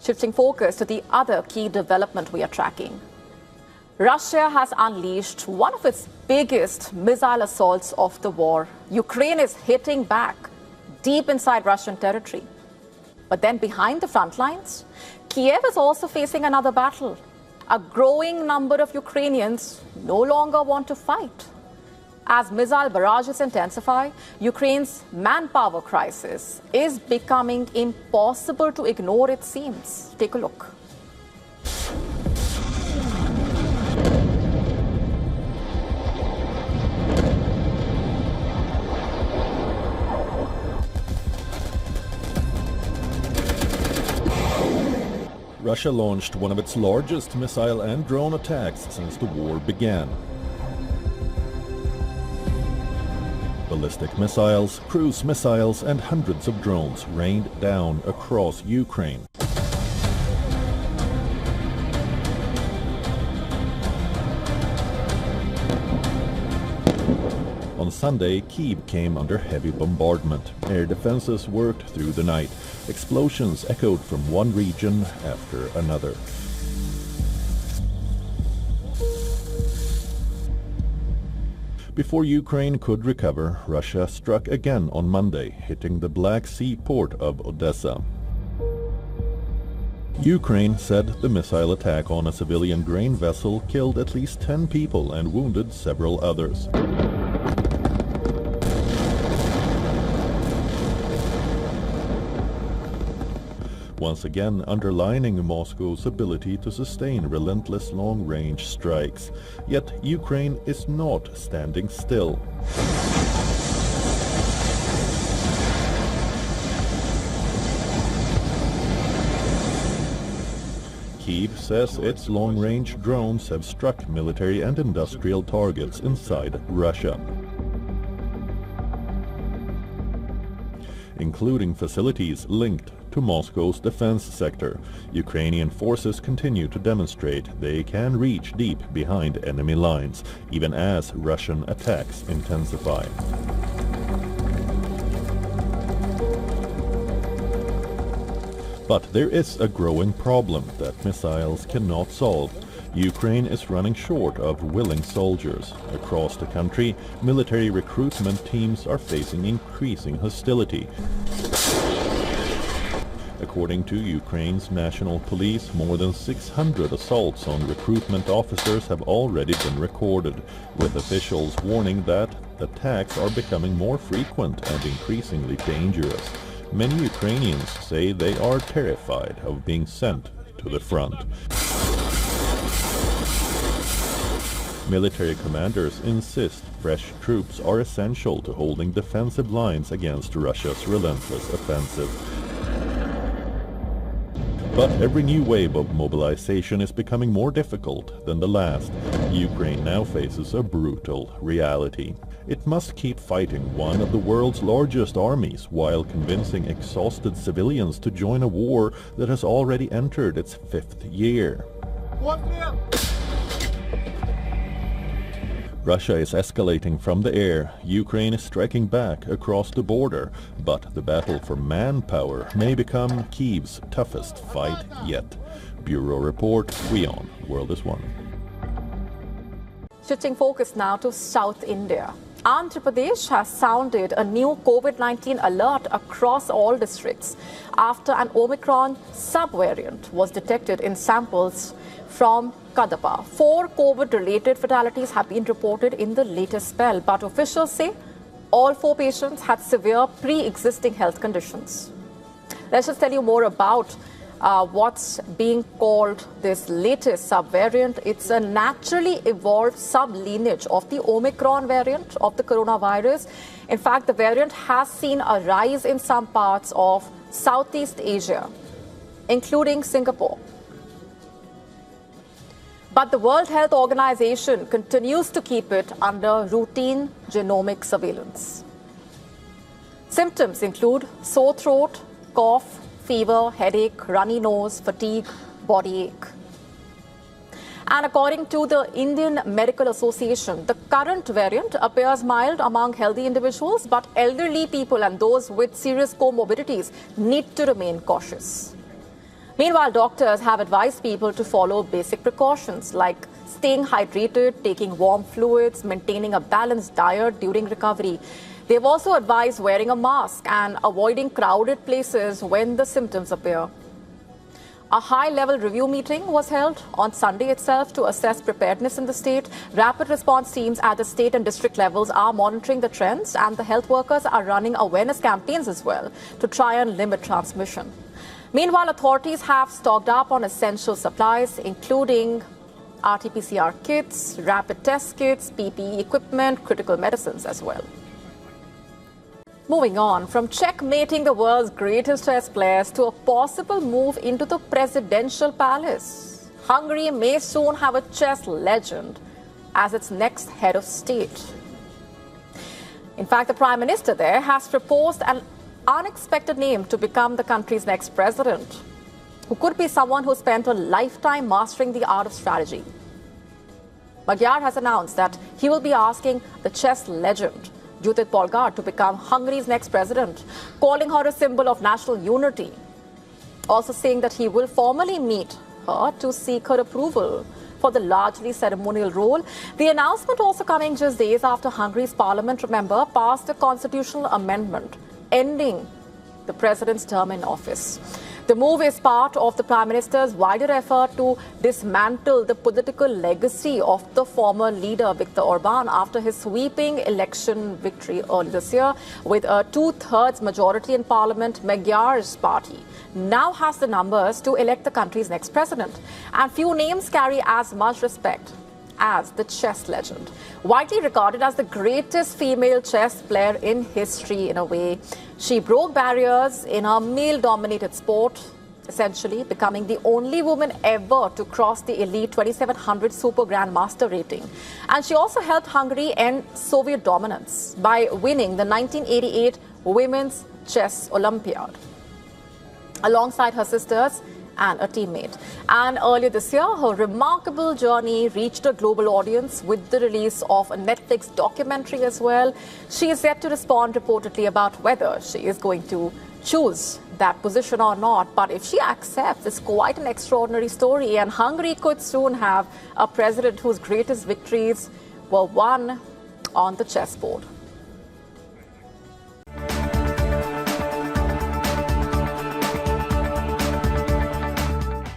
Shifting focus to the other key development we are tracking. Russia has unleashed one of its biggest missile assaults of the war. Ukraine is hitting back deep inside Russian territory. But then behind the front lines, Kiev is also facing another battle. A growing number of Ukrainians no longer want to fight. As missile barrages intensify, Ukraine's manpower crisis is becoming impossible to ignore, it seems. Take a look. Russia launched one of its largest missile and drone attacks since the war began. Ballistic missiles, cruise missiles, and hundreds of drones rained down across Ukraine. On Sunday, Kyiv came under heavy bombardment. Air defenses worked through the night. Explosions echoed from one region after another. Before Ukraine could recover, Russia struck again on Monday, hitting the Black Sea port of Odessa. Ukraine said the missile attack on a civilian grain vessel killed at least 10 people and wounded several others. Once again underlining Moscow's ability to sustain relentless long-range strikes. Yet Ukraine is not standing still. Kyiv says its long-range drones have struck military and industrial targets inside Russia, including facilities linked to Moscow's defense sector. Ukrainian forces continue to demonstrate they can reach deep behind enemy lines, even as Russian attacks intensify. But there is a growing problem that missiles cannot solve. Ukraine is running short of willing soldiers. Across the country, military recruitment teams are facing increasing hostility. According to Ukraine's national police, more than 600 assaults on recruitment officers have already been recorded, with officials warning that attacks are becoming more frequent and increasingly dangerous. Many Ukrainians say they are terrified of being sent to the front. Military commanders insist fresh troops are essential to holding defensive lines against Russia's relentless offensive. But every new wave of mobilization is becoming more difficult than the last. Ukraine now faces a brutal reality. It must keep fighting one of the world's largest armies while convincing exhausted civilians to join a war that has already entered its 5th year. Russia is escalating from the air. Ukraine is striking back across the border. But the battle for manpower may become Kyiv's toughest fight yet. Bureau Report, WION World is One. Shifting focus now to South India. Andhra Pradesh has sounded a new COVID-19 alert across all districts after an Omicron subvariant was detected in samples from Kadapa. 4 COVID-related fatalities have been reported in the latest spell, but officials say all 4 patients had severe pre-existing health conditions. Let's just tell you more about what's being called this latest subvariant. It's a naturally evolved sublineage of the Omicron variant of the coronavirus. In fact, the variant has seen a rise in some parts of Southeast Asia, including Singapore. But the World Health Organization continues to keep it under routine genomic surveillance. Symptoms include sore throat, cough, fever, headache, runny nose, fatigue, body ache. And according to the Indian Medical Association, the current variant appears mild among healthy individuals, but elderly people and those with serious comorbidities need to remain cautious. Meanwhile, doctors have advised people to follow basic precautions like staying hydrated, taking warm fluids, maintaining a balanced diet during recovery. They've also advised wearing a mask and avoiding crowded places when the symptoms appear. A high-level review meeting was held on Sunday itself to assess preparedness in the state. Rapid response teams at the state and district levels are monitoring the trends, and the health workers are running awareness campaigns as well to try and limit transmission. Meanwhile, authorities have stocked up on essential supplies, including RT-PCR kits, rapid test kits, PPE equipment, critical medicines as well. Moving on, from checkmating the world's greatest chess players to a possible move into the presidential palace, Hungary may soon have a chess legend as its next head of state. In fact, the Prime Minister there has proposed an unexpected name to become the country's next president, who could be someone who spent a lifetime mastering the art of strategy. Magyar has announced that he will be asking the chess legend Judith Polgár to become Hungary's next president, calling her a symbol of national unity. Also saying that he will formally meet her to seek her approval for the largely ceremonial role. The announcement also coming just days after Hungary's parliament, remember, passed a constitutional amendment ending the president's term in office. The move is part of the Prime Minister's wider effort to dismantle the political legacy of the former leader Viktor Orbán after his sweeping election victory early this year. With a two-thirds majority in parliament, Magyar's party now has the numbers to elect the country's next president. And few names carry as much respect as the chess legend. Widely regarded as the greatest female chess player in history in a way, she broke barriers in a male-dominated sport, essentially becoming the only woman ever to cross the elite 2700 Super Grandmaster rating. And she also helped Hungary end Soviet dominance by winning the 1988 Women's Chess Olympiad alongside her sisters and a teammate. And earlier this year, her remarkable journey reached a global audience with the release of a Netflix documentary as well. She is yet to respond reportedly about whether she is going to choose that position or not. But if she accepts, it's quite an extraordinary story, and Hungary could soon have a president whose greatest victories were won on the chessboard.